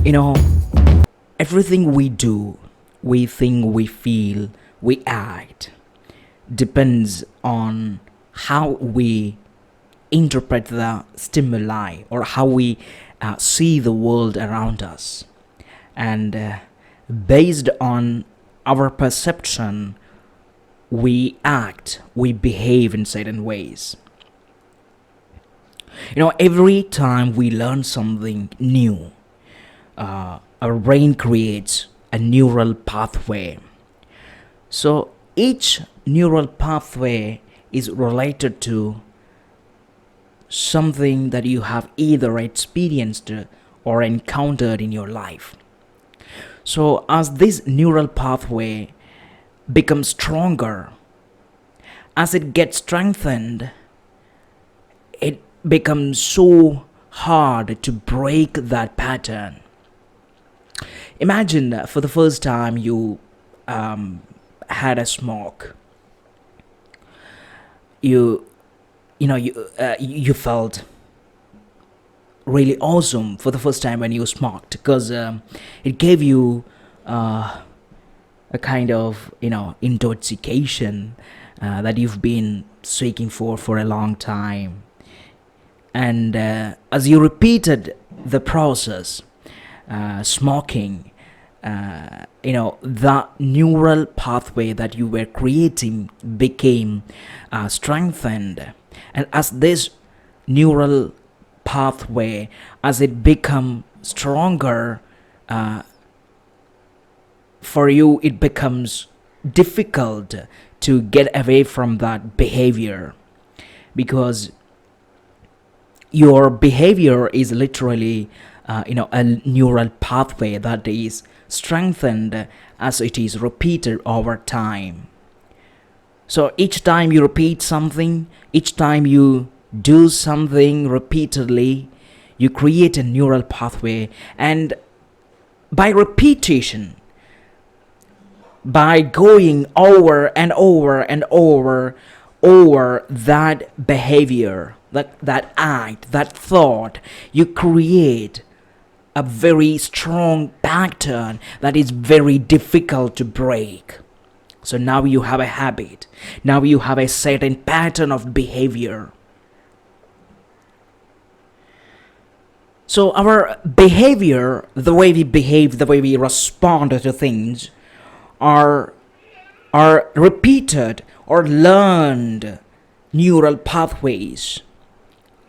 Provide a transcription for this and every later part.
You know, everything we do, we think, we feel, we act depends on how we interpret the stimuli or how we see the world around us. And based on our perception, we act, we behave in certain ways. Every time we learn something new, our brain creates a neural pathway. So each neural pathway is related to something that you have either experienced or encountered in your life. So as this neural pathway becomes stronger, as it gets strengthened, it becomes so hard to break that pattern. Imagine for the first time you had a smoke. You felt really awesome for the first time when you smoked, because it gave you a kind of intoxication that you've been seeking for a long time. And as you repeated the process, smoking, the neural pathway that you were creating became strengthened. And as this neural pathway, as it become stronger, for you it becomes difficult to get away from that behavior, because your behavior is literally a neural pathway that is strengthened as it is repeated over time. So each time you repeat something, each time you do something repeatedly, you create a neural pathway. And by repetition, by going over and over and over that behavior, that act, that thought, you create a very strong pattern that is very difficult to break. So now you have a habit. Now you have a certain pattern of behavior. So our behavior, the way we behave, the way we respond to things, are repeated or learned neural pathways.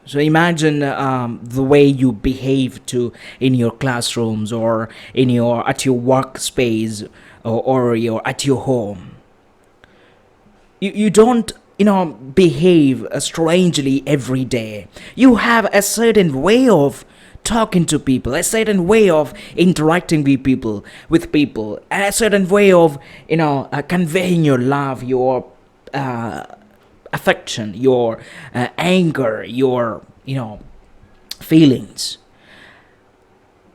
So imagine the way you behave in your classrooms, or at your workspace, or at your home. You don't behave strangely every day. You have a certain way of talking to people, a certain way of interacting with people, a certain way of conveying your love, your affection, your anger, your feelings.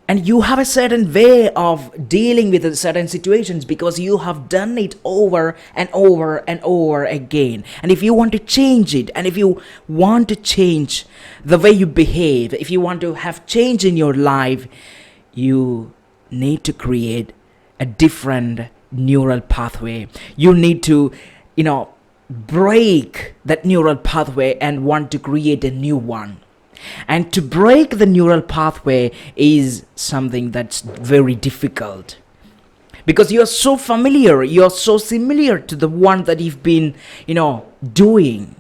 And you have a certain way of dealing with certain situations because you have done it over and over and over again. And if you want to change it, and if you want to change the way you behave, if you want to have change in your life, you need to create a different neural pathway. You need to break that neural pathway and want to create a new one. And to break the neural pathway is something that's very difficult, because you're so familiar, you're so similar to the one that you've been doing.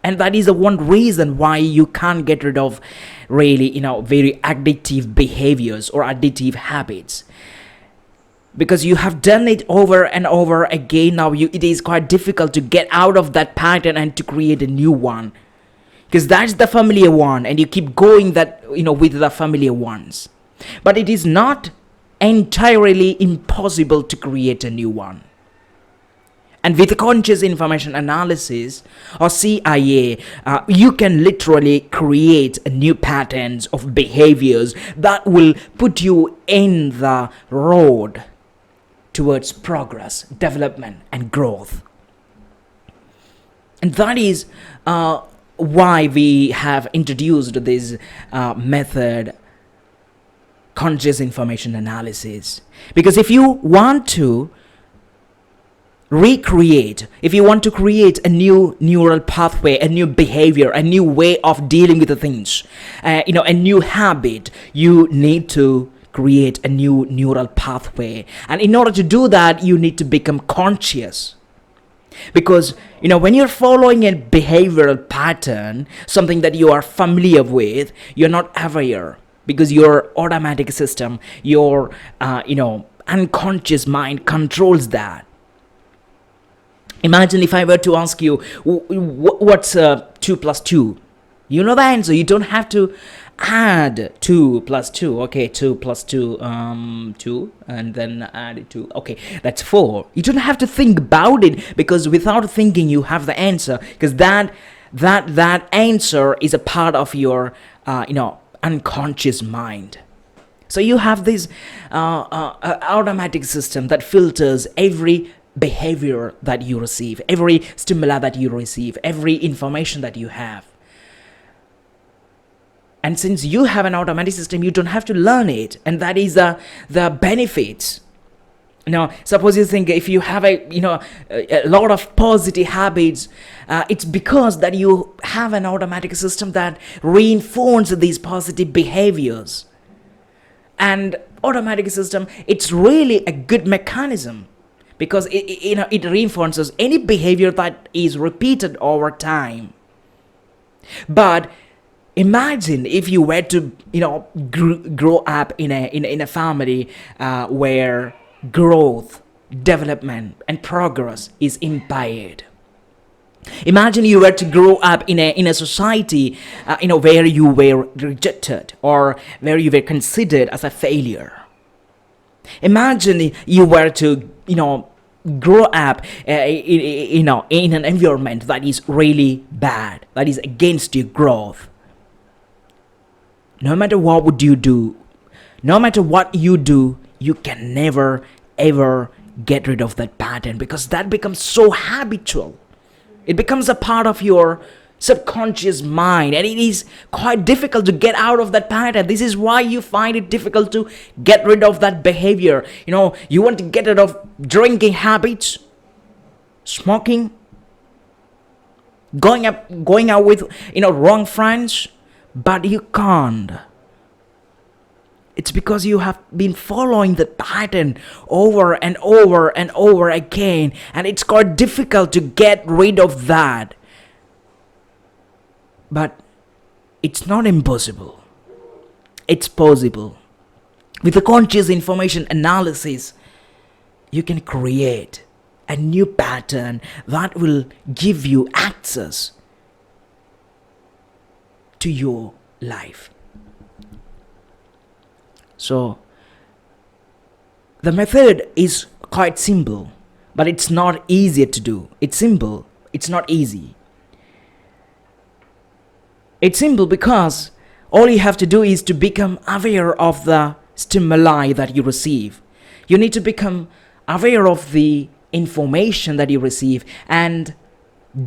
And that is the one reason why you can't get rid of really very addictive behaviors or addictive habits, because you have done it over and over again. Now it is quite difficult to get out of that pattern and to create a new one, because that's the familiar one, and you keep going with the familiar ones. But it is not entirely impossible to create a new one. And with conscious information analysis, or CIA, you can literally create new patterns of behaviors that will put you in the road towards progress, development, and growth. And that is why we have introduced this method conscious information analysis. Because if you want to if you want to create a new neural pathway, a new behavior, a new way of dealing with the things, a new habit, you need to create a new neural pathway. And in order to do that, you need to become conscious. Because when you're following a behavioral pattern, something that you are familiar with, you're not aware, because your automatic system, your unconscious mind controls that. Imagine if I were to ask you, what's 2 plus 2? You know the answer. You don't have to add 2 plus 2. Okay, 2 plus 2, 2, and then add it 2. Okay, that's 4. You don't have to think about it, because without thinking, you have the answer. Because that answer is a part of your, unconscious mind. So you have this automatic system that filters every behavior that you receive, every stimuli that you receive, every information that you have. And since you have an automatic system, you don't have to learn it, and that is the benefits. Suppose you think, if you have a lot of positive habits, it's because that you have an automatic system that reinforces these positive behaviors. And automatic system, it's really a good mechanism, because it reinforces any behavior that is repeated over time. But imagine if you were to grow up in a family where growth, development, and progress is impaired. Imagine you were to grow up in a society where you were rejected, or where you were considered as a failure. Imagine you were to grow up in an environment that is really bad, that is against your growth. No matter what would you do, no matter what you do, you can never ever get rid of that pattern, because that becomes so habitual. It becomes a part of your subconscious mind, and it is quite difficult to get out of that pattern. This is why you find it difficult to get rid of that behavior. You want to get rid of drinking habits, smoking, going out with wrong friends, but you can't. It's because you have been following the pattern over and over and over again, and it's quite difficult to get rid of that. But it's not impossible. It's possible. With the conscious information analysis, you can create a new pattern that will give you access to your life. So, the method is quite simple, but it's not easy to do. It's simple, it's not easy. It's simple because all you have to do is to become aware of the stimuli that you receive. You need to become aware of the information that you receive and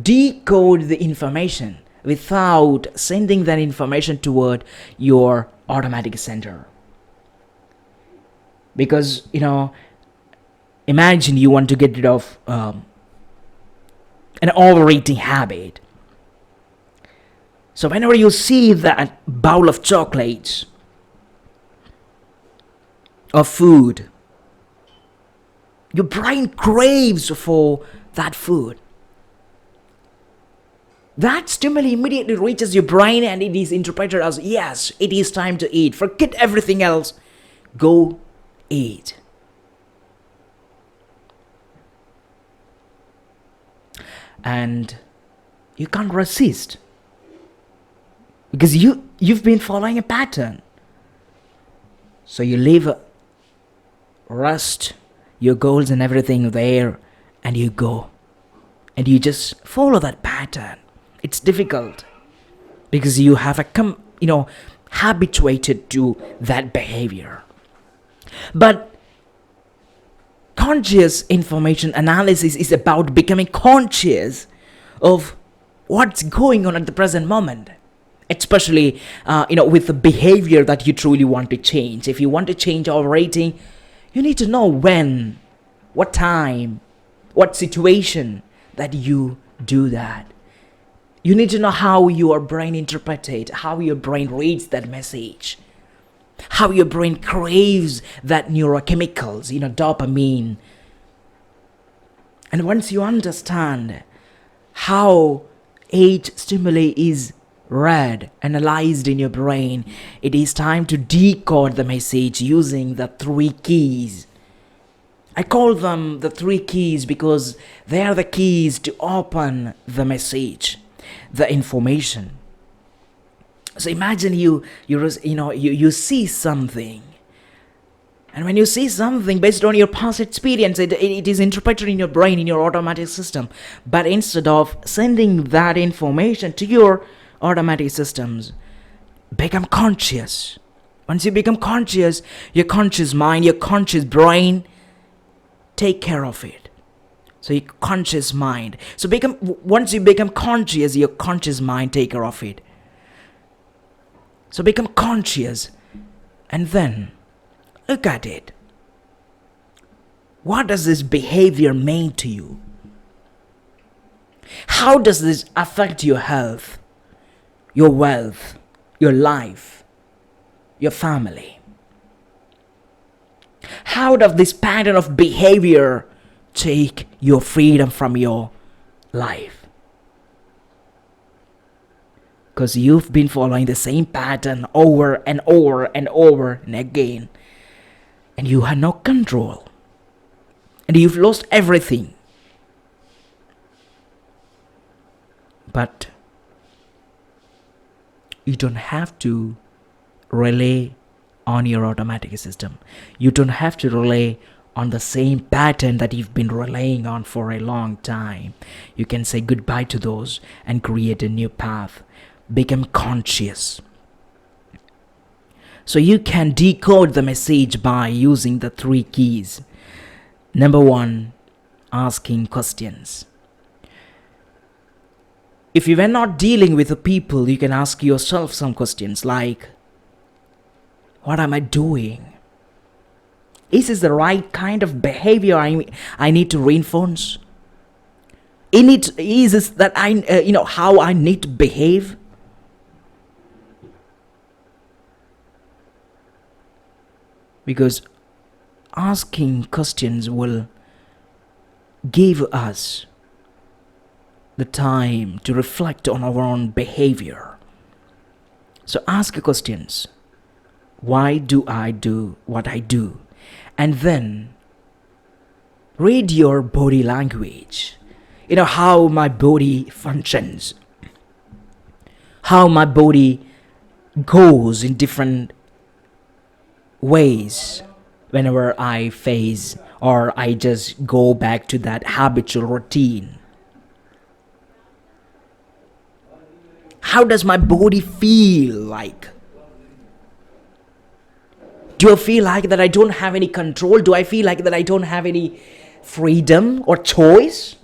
decode the information without sending that information toward your automatic center. Because, imagine you want to get rid of an overeating habit. So whenever you see that bowl of chocolates or food, your brain craves for that food. That stimuli immediately reaches your brain, and it is interpreted as, yes, it is time to eat. Forget everything else. Go eat. And you can't resist, because you've been following a pattern. So you leave rest, your goals and everything there, and you go. And you just follow that pattern. It's difficult because you have habituated to that behavior. But conscious information analysis is about becoming conscious of what's going on at the present moment. especially with the behavior that you truly want to change. If you want to change overeating, you need to know when, what time, what situation that you do that. You need to know how your brain interprets it, how your brain reads that message, how your brain craves that neurochemicals, dopamine. And once you understand how each stimuli is read, analyzed in your brain, it is time to decode the message using the three keys. I call them the three keys because they are the keys to open the message, the information. So imagine you see something, and when you see something based on your past experience, it is interpreted in your brain, in your automatic system. But instead of sending that information to your automatic systems, become conscious. Once you become conscious, your conscious mind, your conscious brain take care of it. So your conscious mind. So once you become conscious, your conscious mind take care of it. So become conscious and then look at it. What does this behavior mean to you? How does this affect your health, your wealth, your life, your family? How does this pattern of behavior take your freedom from your life? Because you've been following the same pattern over and over and over and again, and you had no control, and you've lost everything. But you don't have to rely on your automatic system. You don't have to rely on the same pattern that you've been relying on for a long time. You can say goodbye to those and create a new path. Become conscious. So you can decode the message by using the three keys. Number one, asking questions. If you were not dealing with the people, you can ask yourself some questions like, what am I doing? Is this the right kind of behavior I need to reinforce? Is this that how I need to behave? Because asking questions will give us the time to reflect on our own behavior. So ask questions. Why do I do what I do? And then read your body language. How my body functions, how my body goes in different ways whenever I face or I just go back to that habitual routine. How does my body feel like? Do I feel like that I don't have any control? Do I feel like that I don't have any freedom or choice?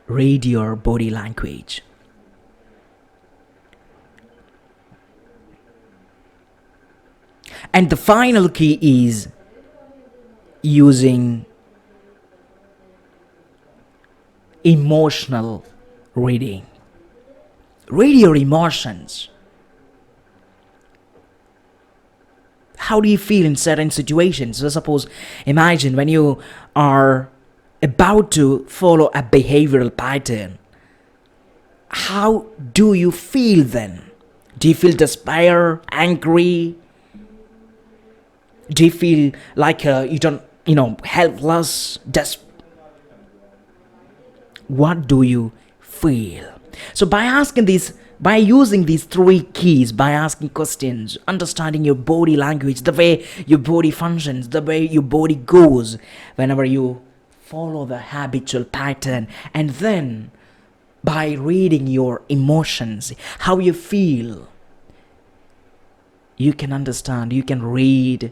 Read your body language. And the final key is using emotional reading. Read your emotions. How do you feel in certain situations? So suppose, imagine when you are about to follow a behavioral pattern. How do you feel then? Do you feel despair, angry? Do you feel like you don't, helpless? What do you feel? So by using these three keys, by asking questions, understanding your body language, the way your body functions, the way your body goes whenever you follow the habitual pattern, and then by reading your emotions, how you feel, you can understand, you can read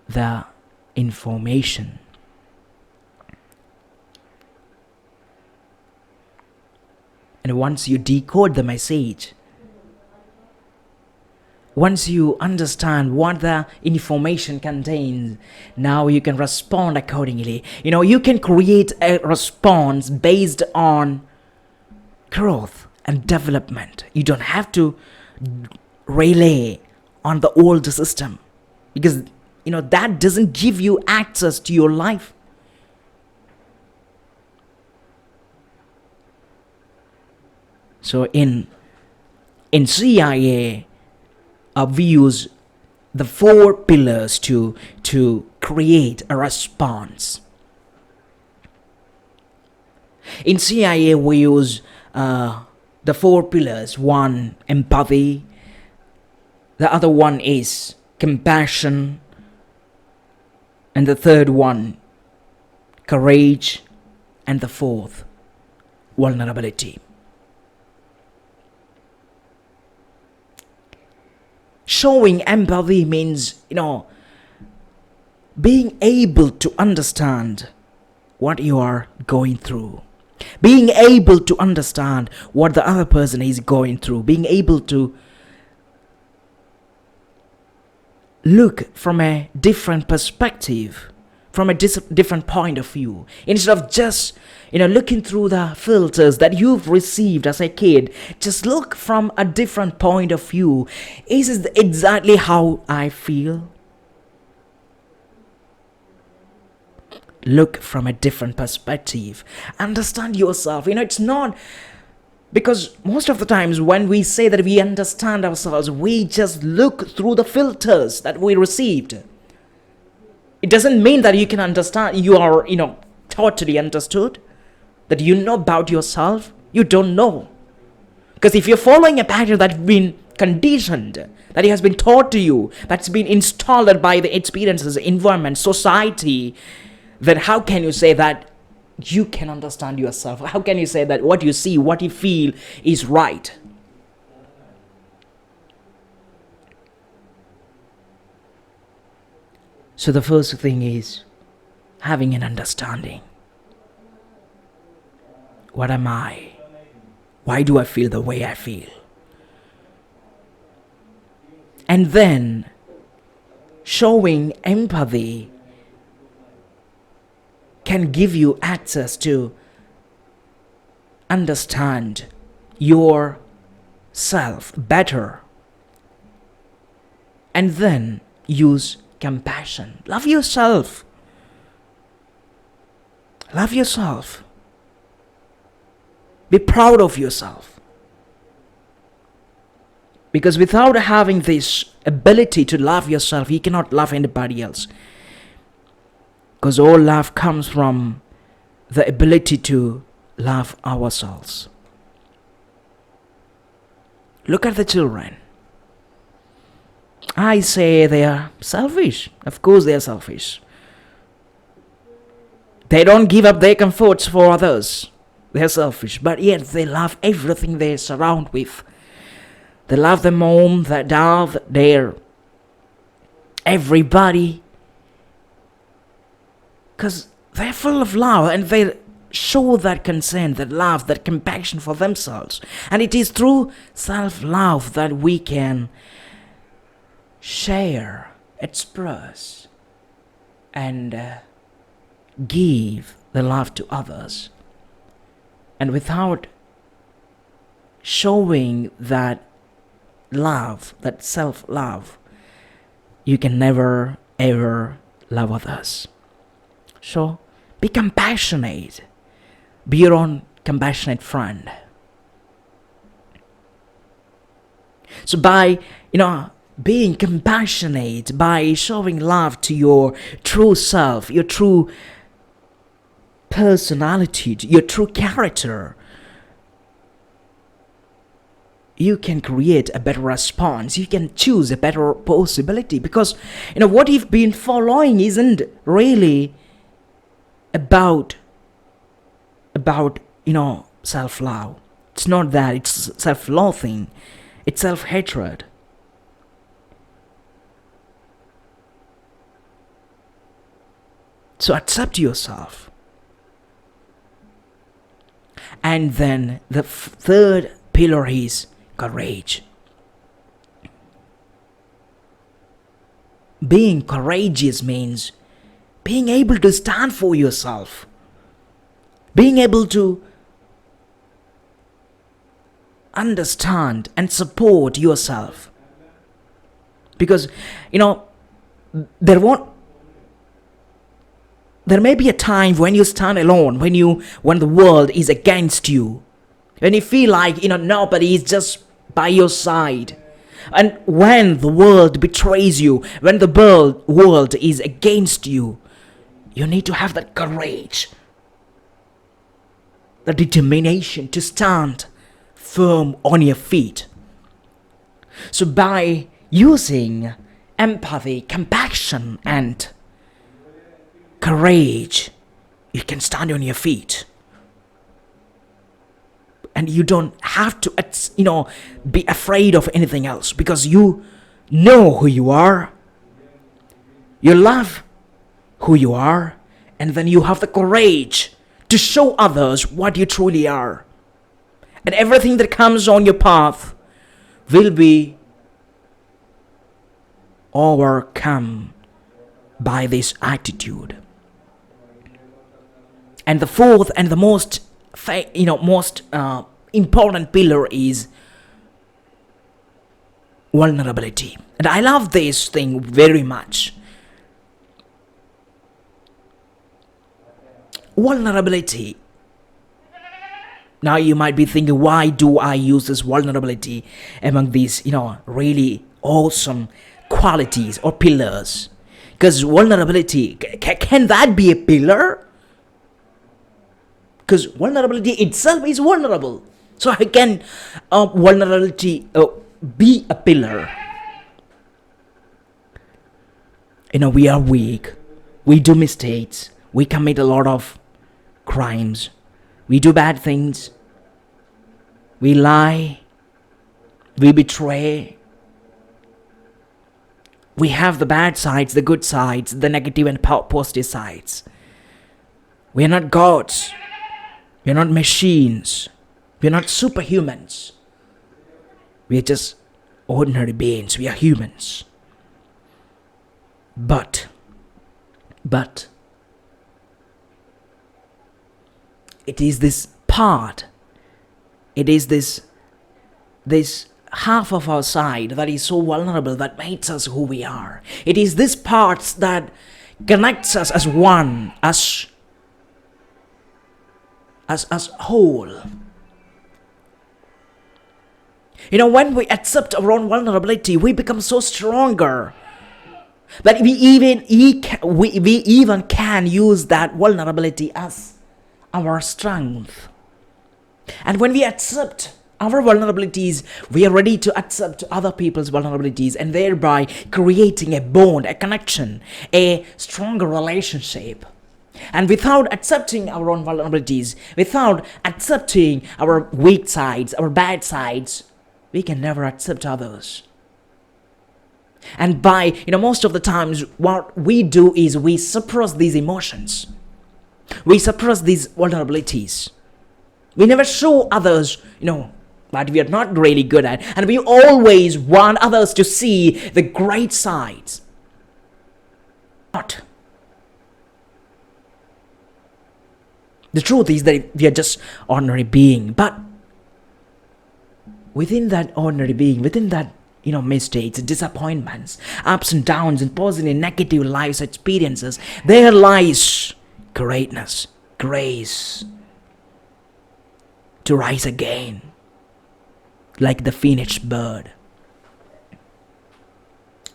the information. And once you decode the message, once you understand what the information contains, now you can respond accordingly. You can create a response based on growth and development. You don't have to rely on the old system, because that doesn't give you access to your life. So in CIA, we use the 4 pillars to create a response. In CIA, we use the 4 pillars. One, empathy. The other one is compassion. And the third one, courage. And the fourth, vulnerability. Showing empathy means, being able to understand what you are going through. Being able to understand what the other person is going through. Being able to look from a different perspective, from a different point of view, instead of just looking through the filters that you've received as a kid. Just look from a different point of view. Is this exactly how I feel? Look from a different perspective. Understand yourself. It's not, because most of the times when we say that we understand ourselves, we just look through the filters that we received. It doesn't mean that you can understand, you are, totally understood, that you know about yourself. You don't know. Because if you're following a pattern that's been conditioned, that it has been taught to you, that's been installed by the experiences, environment, society, then how can you say that you can understand yourself? How can you say that what you see, what you feel is right? So the first thing is having an understanding. What am I? Why do I feel the way I feel? And then showing empathy can give you access to understand yourself better. And then use compassion. Love yourself. Love yourself. Be proud of yourself. Because without having this ability to love yourself, you cannot love anybody else. Because all love comes from the ability to love ourselves. Look at the children. I say they are selfish. Of course they are selfish. They don't give up their comforts for others. They are selfish. But yet they love everything they surround with. They love their mom, their dad, their everybody. Because they're full of love and they show that concern, that love, that compassion for themselves. And it is through self-love that we can share, express, and give the love to others. And without showing that love, that self-love, you can never ever love others. So be compassionate. Be your own compassionate friend. So by being compassionate, by showing love to your true self, your true personality, your true character, you can create a better response. You can choose a better possibility. Because what you've been following isn't really about self-love. It's not that. It's self-loathing. It's self-hatred. So accept yourself And then the third pillar is courage. Being courageous means being able to stand for yourself, being able to understand and support yourself. Because, there won't there may be a time when you stand alone, when the world is against you, when you feel like nobody is just by your side, and when the world betrays you, when the world is against you. You need to have that courage, the determination to stand firm on your feet. So by using empathy, compassion, and courage, you can stand on your feet. And you don't have to, be afraid of anything else, because you know who you are. You love who you are, and then you have the courage to show others what you truly are. And everything that comes on your path will be overcome by this attitude. And the fourth and the most important pillar is vulnerability. And I love this thing very much. Vulnerability. Now you might be thinking, why do I use this vulnerability among these, really awesome qualities or pillars? Because vulnerability, can that be a pillar? Because vulnerability itself is vulnerable. So how can vulnerability be a pillar? We are weak. We do mistakes. We commit a lot of crimes. We do bad things. We lie. We betray. We have the bad sides, the good sides, the negative and positive sides. We are not gods. We are not machines. We are not superhumans. We are just ordinary beings. We are humans. But it is this part, it is this half of our side that is so vulnerable, that makes us who we are. It is this parts that connects us as one, as whole. When we accept our own vulnerability, we become so stronger that we even can use that vulnerability as our strength. And when we accept our vulnerabilities, we are ready to accept other people's vulnerabilities, and thereby creating a bond, a connection, a stronger relationship. And without accepting our own vulnerabilities, without accepting our weak sides, our bad sides, we can never accept others. And by, most of the times, what we do is we suppress these emotions. We suppress these vulnerabilities. We never show others, what we are not really good at. And we always want others to see the great sides. But the truth is that we are just ordinary being. But within that ordinary being, within that, mistakes, disappointments, ups and downs, and positive and negative life experiences, there lies greatness, grace, to rise again, like the phoenix bird.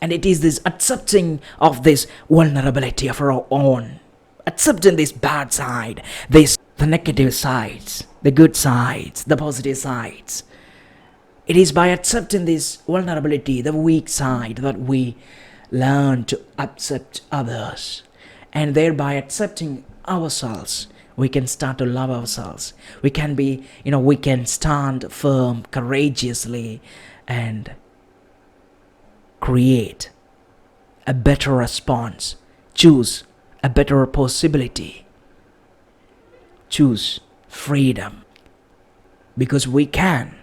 And it is this accepting of this vulnerability of our own, accepting this bad side, the negative sides, the good sides, the positive sides. It is by accepting this vulnerability, the weak side, that we learn to accept others. And thereby accepting ourselves, we can start to love ourselves. We can be, we can stand firm, courageously, and create a better response. Choose a better possibility. Choose freedom. because we can.